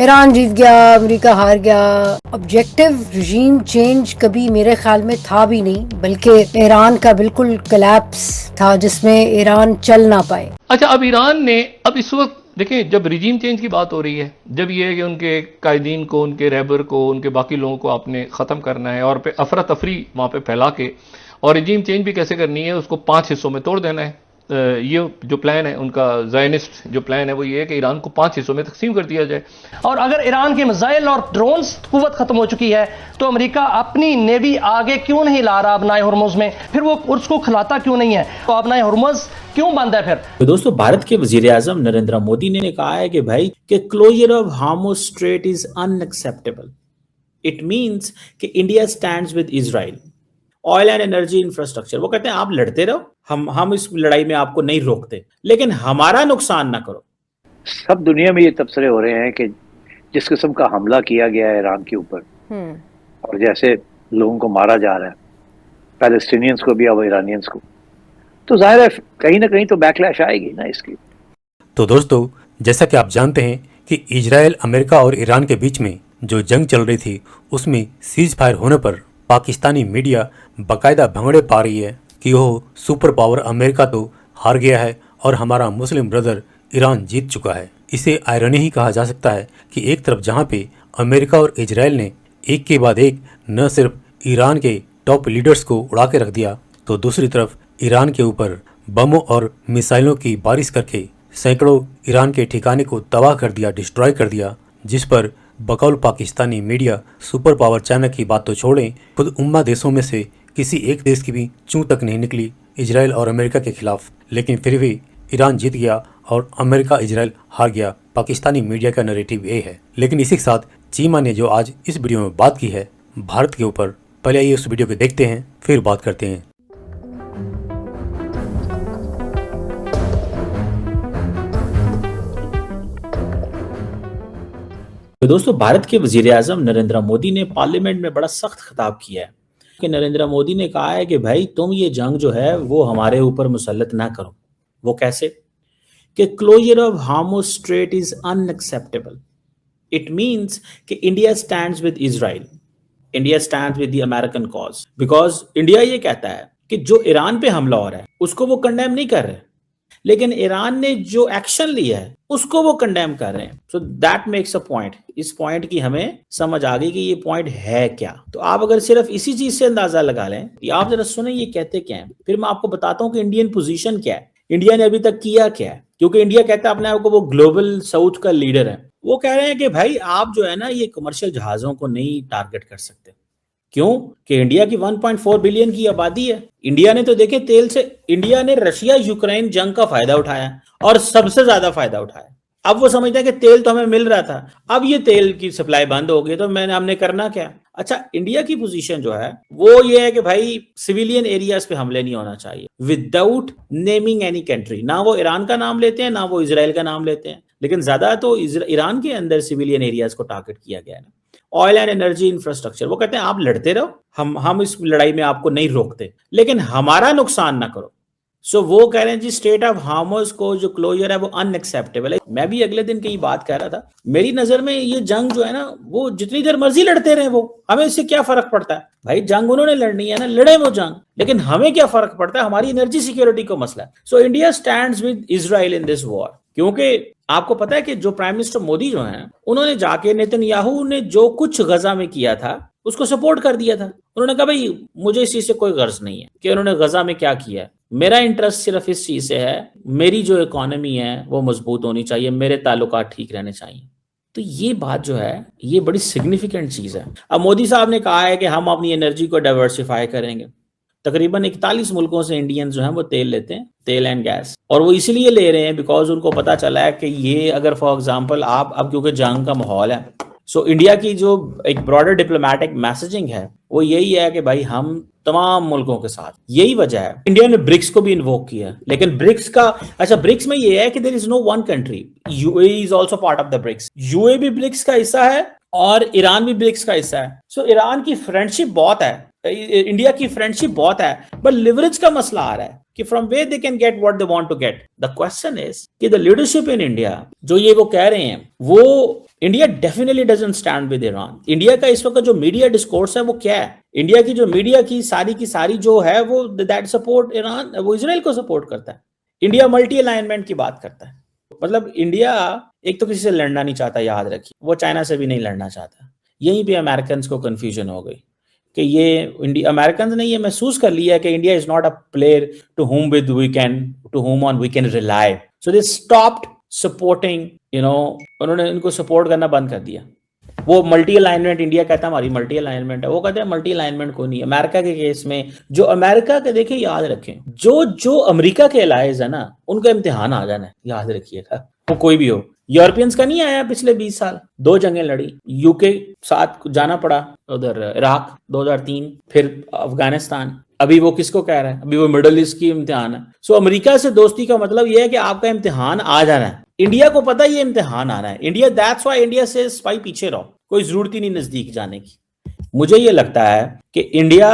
Iran जीत गया, America हार गया। ऑब्जेक्टिव रिजीम चेंज कभी मेरे ख्याल में था भी नहीं, बल्कि ईरान का बिल्कुल कोलैप्स था जिसमें ईरान चल ना पाए। अच्छा, अब ईरान ने अब इस वक्त देखें, जब रिजीम चेंज की बात हो रही है, जब ये है कि उनके कायदीन को, उनके रहबर को, उनके बाकी लोगों को आपने ख़त्म करना है और अफरा तफरी वहाँ पे फैला के, और रिजीम चेंज भी कैसे करनी है, उसको 5 हिस्सों में तोड़ देना है। ये जो प्लान है उनका, ज़ायनिस्ट जो प्लान है, वो ये है कि ईरान को 5 हिस्सों में तकसीम कर दिया जाए। और अगर ईरान के मिसाइल और ड्रोन्स कुव्वत खत्म हो चुकी है तो अमेरिका अपनी नेवी आगे क्यों नहीं ला रहा अपनाए हुर्मुज में? फिर वो उसको खिलाता क्यों नहीं है? तो अपनाए हुर्मुज क्यों बंद है फिर? तो दोस्तों, भारत के वजीर आजम नरेंद्र मोदी ने कहा है कि भाई कि closure of Hormuz strait is unacceptable. It means कि India stands with Israel oil and energy infrastructure. वो कहते हैं आप लड़ते रहो, हम इस लड़ाई में आपको नहीं रोकते, लेकिन हमारा नुकसान ना करो। सब दुनिया में ये तबसरे हो रहे हैं कि जिस किस्म का हमला किया गया है ईरान के ऊपर और जैसे लोगों को मारा जा रहा है, पैलेस्टीनियंस को भी और ईरानियंस को, तो जाहिर है कहीं ना कहीं तो बैकलैश आएगी ना इसकी। तो दोस्तों, जैसा कि आप जानते हैं कि इजराइल, अमेरिका और ईरान के बीच में जो जंग चल रही थी, उसमें सीज फायर होने पर पाकिस्तानी मीडिया बाकायदा भंगड़े पा रही है कि वो सुपर पावर अमेरिका तो हार गया है और हमारा मुस्लिम ब्रदर ईरान जीत चुका है। इसे आयरनी ही कहा जा सकता है कि एक तरफ जहां पे अमेरिका और इजराइल ने एक के बाद एक न सिर्फ ईरान के टॉप लीडर्स को उड़ा के रख दिया, तो दूसरी तरफ ईरान के ऊपर बमों और मिसाइलों की बारिश करके सैकड़ों ईरान के ठिकाने को तबाह कर दिया, डिस्ट्रॉय कर दिया, जिस पर बकौल Pakistani media super power China की बात तो छोड़ें, खुद उम्मा देशों में से किसी एक देश की भी चूं तक नहीं निकली इजराइल और अमेरिका के खिलाफ। लेकिन फिर भी ईरान जीत गया और अमेरिका इजराइल हार गया। पाकिस्तानी मीडिया का नैरेटिव ये है। लेकिन इसी के साथ चीमा ने जो आज इस वीडियो में बात की है भारत के ऊपर, पहले आइए उस वीडियो को देखते हैं, फिर बात करते हैं। तो दोस्तों, भारत के वजीर आजम नरेंद्र मोदी ने पार्लियामेंट में बड़ा सख्त खिताब किया है कि नरेंद्र मोदी ने कहा है कि भाई तुम ये जंग जो है वो हमारे ऊपर मुसल्लत ना करो। वो कैसे? कि closure of Hormuz strait is unacceptable. It means कि India stands with Israel, India stands with the American cause, because India ये कहता है कि जो ईरान पे हमला हो रहा है उसको वो कंडेम नहीं कर रहे, लेकिन ईरान ने जो एक्शन लिया है उसको वो कंडेम कर रहे हैं। So that makes a point. इस पॉइंट की हमें समझ आ गई कि ये पॉइंट है क्या। तो आप अगर सिर्फ इसी चीज से अंदाजा लगा लें, आप जरा सुने ये कहते क्या है, फिर मैं आपको बताता हूं कि इंडियन पोजीशन क्या है, इंडिया ने अभी तक किया क्या है। क्योंकि इंडिया कहता है अपने आप को वो ग्लोबल साउथ का लीडर है। वो कह रहे हैं कि भाई आप जो है ना ये कमर्शियल जहाजों को नहीं टारगेट कर सकते। क्यों? कि इंडिया की 1.4 बिलियन की आबादी है। इंडिया ने तो देखे तेल से, इंडिया ने रशिया यूक्रेन जंग का फायदा उठाया और सबसे ज्यादा फायदा उठाया। अब वो समझते हैं कि तेल तो हमें मिल रहा था, अब ये तेल की सप्लाई बंद हो गई तो हमने करना क्या। अच्छा, इंडिया की पोजीशन जो है वो ये है कि भाई सिविलियन एरियाज पे हमले नहीं होना चाहिए विदाउट नेमिंग एनी कंट्री। ना वो ईरान का नाम लेते हैं, ना वो इजराइल का नाम लेते हैं, लेकिन ज्यादा तो ईरान के अंदर सिविलियन एरियाज को टारगेट किया गया है ना। Oil and energy infrastructure. वो कहते हैं आप लड़ते रहो, हम इस लड़ाई में आपको नहीं रोकते, लेकिन हमारा नुकसान ना करो। सो वो कह रहे हैं जी स्टेट ऑफ हार्मुज को जो क्लोजर है वो अनएक्सेप्टेबल है। मैं भी अगले दिन कहीं बात कर रहा था, मेरी नजर में ये जंग जो है ना वो जितनी देर मर्जी लड़ते रहे, वो हमें इससे क्या फर्क पड़ता है। भाई जंग उन्होंने लड़नी है ना, लड़े वो जंग, लेकिन हमें क्या फर्क पड़ता है, हमारी एनर्जी सिक्योरिटी को मसला है। So India stands with Israel in this war. क्योंकि आपको पता है कि जो प्राइम मिनिस्टर मोदी जो हैं उन्होंने जाके नेतन्याहू ने जो कुछ गजा में किया था उसको सपोर्ट कर दिया था। उन्होंने कहा भाई मुझे इस चीज से कोई गर्ज नहीं है कि उन्होंने गजा में क्या किया है, मेरा इंटरेस्ट सिर्फ इस चीज से है, मेरी जो इकोनॉमी है वो मजबूत होनी चाहिए, मेरे ताल्लुकात ठीक रहने चाहिए। तो ये बात जो है ये बड़ी सिग्निफिकेंट चीज है। अब मोदी साहब ने कहा है कि हम अपनी एनर्जी को डाइवर्सिफाई करेंगे। तकरीबन 41 मुल्कों से इंडियंस जो हैं वो तेल लेते हैं, तेल एंड गैस, और वो इसलिए ले रहे हैं बिकॉज उनको पता चला है कि ये अगर फॉर एग्जांपल आप अब क्योंकि जंग का माहौल है, सो इंडिया की जो एक ब्रॉडर डिप्लोमेटिक मैसेजिंग है वो यही है कि भाई हम तमाम मुल्कों के साथ, यही वजह है इंडिया ने ब्रिक्स को भी इन्वोक किया। लेकिन ब्रिक्स का, अच्छा ब्रिक्स में ये है कि there is no one country, UAE is also part of the BRICS. UAE भी ब्रिक्स का हिस्सा है और ईरान भी ब्रिक्स का हिस्सा है। सो ईरान की फ्रेंडशिप बहुत है, इंडिया की फ्रेंडशिप बहुत है, बट लिवरेज का मसला आ रहा है कि from where they can get what they want to get. The question is कि द लीडरशिप इन इंडिया जो ये वो कह रहे हैं वो India definitely doesn't stand with Iran. India का इस वक्त जो मीडिया डिस्कोर्स है वो क्या है? इंडिया की जो मीडिया की सारी जो है वो दैट सपोर्ट ईरान, वो इजराइल को सपोर्ट करता है। इंडिया मल्टी अलाइनमेंट की बात करता है। मतलब इंडिया एक तो किसी से लड़ना नहीं चाहता, याद रखिए, वो चाइना से भी नहीं लड़ना चाहता। यहीं पे अमेरिकन को कंफ्यूजन हो गई कि ये इंडिया, अमेरिकन ने ये महसूस कर लिया कि India is not a player to whom on we can rely, so they stopped supporting, उन्होंने इनको सपोर्ट करना बंद कर दिया। वो मल्टी अलाइनमेंट, इंडिया कहता है हमारी मल्टी अलाइनमेंट है, वो कहते हैं मल्टी अलाइनमेंट को नहीं। अमेरिका के केस में जो अमेरिका के, देखिए याद रखें, जो अमेरिका के अलाइज है ना, उनका इम्तिहान आ जाना है, याद रखिएगा, वो कोई भी हो। यूरोपियंस का नहीं आया पिछले 20 साल, 2 जंगें लड़ी, यूके साथ जाना पड़ा, उधर इराक 2003, फिर अफगानिस्तान, अभी वो किसको कह रहा है, अभी वो मिडल ईस्ट की इम्तिहान है। सो अमेरिका से दोस्ती का मतलब ये है कि आपका इम्तिहान आ जाना है। इंडिया को पता है ये इम्तिहान आना है। इंडिया, दैट्स व्हाई इंडिया से भाई पीछे रहो, कोई जरूरत ही नहीं नजदीक जाने की। मुझे ये लगता है कि इंडिया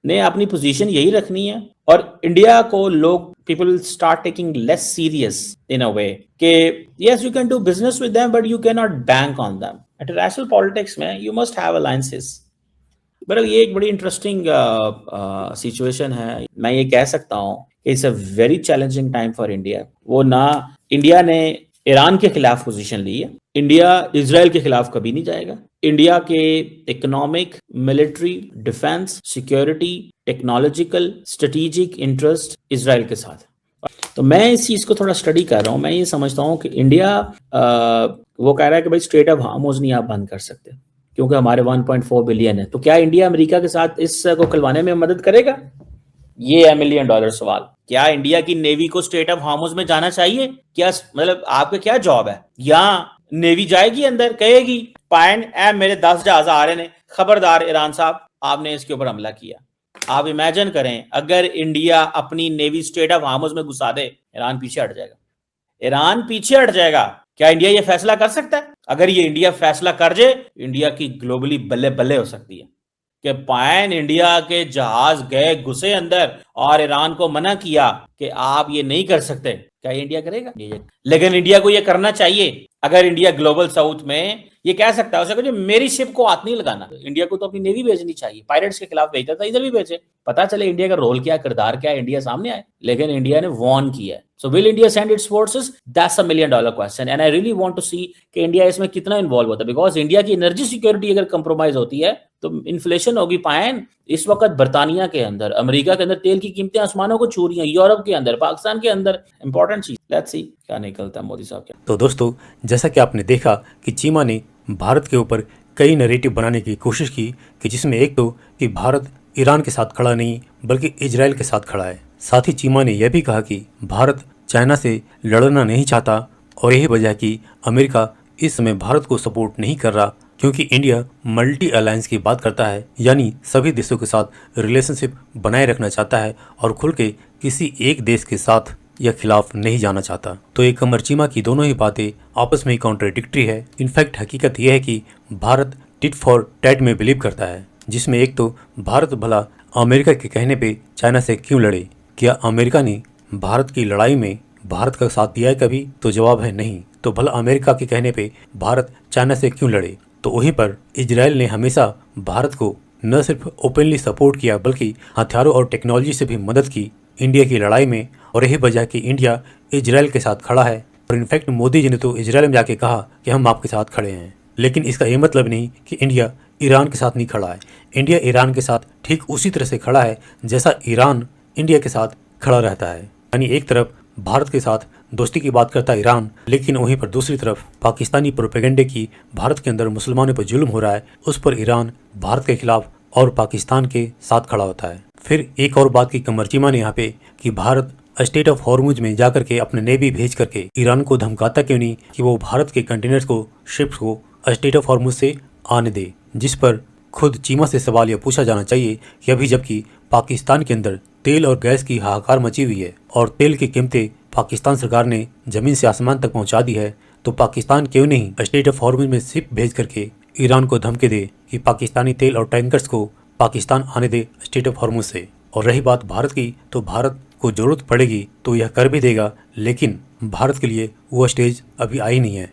ने अपनी पोजीशन यही रखनी है, और इंडिया को लोग, people start taking less serious in a way कि yes you can do business with them but you can not bank on them. International politics में you must have alliances. But ये एक बड़ी इंटरेस्टिंग सिचुएशन है। मैं ये कह सकता हूँ कि it's a very challenging time for India. वो ना इंडिया ने ईरान के खिलाफ पोजीशन ली है, इंडिया इजराइल के खिलाफ कभी नहीं जाएगा। इंडिया के economic, military, defence, security, technological, strategic interest Israel के साथ। तो मैं इस चीज को थोड़ा स्टडी कर रहा हूँ। मैं ये समझता हूँ कि इंडिया वो कह रहा है कि भाई स्ट्रेट ऑफ हार्मोज नहीं आप बंद कर सकते क्योंकि हमारे 1.4 बिलियन है। तो क्या इंडिया अमेरिका के साथ इस को खुलवाने में मदद करेगा? ये है $1 मिलियन सवाल। क्या इंडिया की नेवी को स्ट्रेट ऑफ हार्मोज में जाना चाहिए? क्या मतलब आपका क्या जॉब है? या नेवी जाएगी अंदर, कहेगी पायन मेरे 10 जहाज आ रहे हैं, खबरदार ईरान साहब आपने इसके ऊपर हमला किया। आप इमेजिन करें अगर इंडिया अपनी नेवी स्ट्रेट ऑफ हार्मोज में घुसा दे, ईरान पीछे हट जाएगा। ईरान पीछे हट जाएगा। क्या इंडिया ये फैसला कर सकता है? अगर ये इंडिया फैसला कर जाए, इंडिया की ग्लोबली बल्ले बल्ले हो सकती है कि पायन इंडिया के जहाज गए घुसे अंदर और ईरान को मना किया कि आप ये नहीं कर सकते। क्या इंडिया करेगा? लेकिन इंडिया को ये करना चाहिए। अगर इंडिया ग्लोबल साउथ में ये कह सकता है, उसे मेरी शिप को हाथ नहीं लगाना। इंडिया को तो अपनी नेवी भेजनी चाहिए। पायरेट्स के खिलाफ भेजता था, इधर भी भेजे, पता चले इंडिया का रोल क्या, किरदार क्या है, इंडिया सामने आए। लेकिन इंडिया ने वॉर्न किया है। So will India send its forces? That's $1 million question and I really want to see कि इंडिया इसमें कितना इन्वॉल्व होता है। बिकॉज इंडिया की एनर्जी सिक्योरिटी अगर कंप्रोमाइज होती है तो इन्फ्लेशन होगी। पायन इस वक्त बर्तानिया के अंदर, अमेरिका के अंदर तेल की कीमतें आसमानों को छू रही हैं, यूरोप के अंदर, पाकिस्तान के अंदर। इंपॉर्टेंट चीज, लेट्स सी क्या निकलता है मोदी साहब के। तो दोस्तों, जैसा कि आपने देखा कि चीमा ने भारत के ऊपर कई नैरेटिव बनाने की कोशिश की कि जिसमें एक तो कि भारत ईरान के साथ खड़ा नहीं बल्कि इजराइल के साथ खड़ा है। साथ ही चीमा ने यह भी कहा कि भारत चाइना से लड़ना नहीं चाहता और यही वजह कि अमेरिका इस समय भारत को सपोर्ट नहीं कर रहा क्योंकि इंडिया मल्टी अलायंस की बात करता है, यानी सभी देशों के साथ रिलेशनशिप बनाए रखना चाहता है और खुल के किसी एक देश के साथ या खिलाफ नहीं जाना चाहता। तो एक कमर चीमा की दोनों ही बातें आपस में कॉन्ट्राडिक्टरी है। इनफैक्ट हकीकत यह है कि भारत टिट फॉर टैट में बिलीव करता है, जिसमें एक तो भारत भला अमेरिका के कहने पे चाइना से क्यों लड़े? क्या अमेरिका ने भारत की लड़ाई में भारत का साथ दिया है कभी? तो जवाब है नहीं। तो भला अमेरिका के कहने पे भारत चाइना से क्यों लड़े? तो वहीं पर इजराइल ने हमेशा भारत को न सिर्फ ओपनली सपोर्ट किया बल्कि हथियारों और टेक्नोलॉजी से भी मदद की इंडिया की लड़ाई में, और यही वजह कि इंडिया इजराइल के साथ खड़ा है। और इनफैक्ट मोदी जी ने तो इजराइल में जाके कहा कि हम आपके साथ खड़े हैं। लेकिन इसका ये मतलब नहीं कि इंडिया ईरान के साथ नहीं खड़ा है। इंडिया ईरान के साथ ठीक उसी तरह से खड़ा है जैसा ईरान इंडिया के साथ खड़ा रहता है। यानी एक तरफ भारत के साथ दोस्ती की बात करता है ईरान, लेकिन वहीं पर दूसरी तरफ पाकिस्तानी प्रोपेगेंडे की भारत के अंदर मुसलमानों पर जुल्म हो रहा है, उस पर ईरान भारत के खिलाफ और पाकिस्तान के साथ खड़ा होता है। फिर एक और बात की कमर चीमा ने यहाँ पे कि भारत स्टेट ऑफ हॉर्मुज में जाकर के अपने नेवी भेज करके ईरान को धमकाता क्यों नहीं कि वो भारत के कंटेनर्स को, शिप्स को स्टेट ऑफ हॉर्मुज से आने दे। जिस पर खुद चीमा से सवाल यह पूछा जाना चाहिए कि अभी जबकि पाकिस्तान के अंदर तेल और गैस की हाहाकार मची हुई है और तेल की कीमतें पाकिस्तान सरकार ने जमीन से आसमान तक पहुंचा दी है, तो पाकिस्तान क्यों नहीं स्टेट ऑफ हॉर्मुज में शिप भेज करके ईरान को धमकी दे कि पाकिस्तानी तेल और टैंकर्स को पाकिस्तान आने दे स्टेट ऑफ हॉर्मुज से। और रही बात भारत की, तो भारत को जरूरत पड़ेगी तो यह कर भी देगा, लेकिन भारत के लिए वो स्टेज अभी आई नहीं है।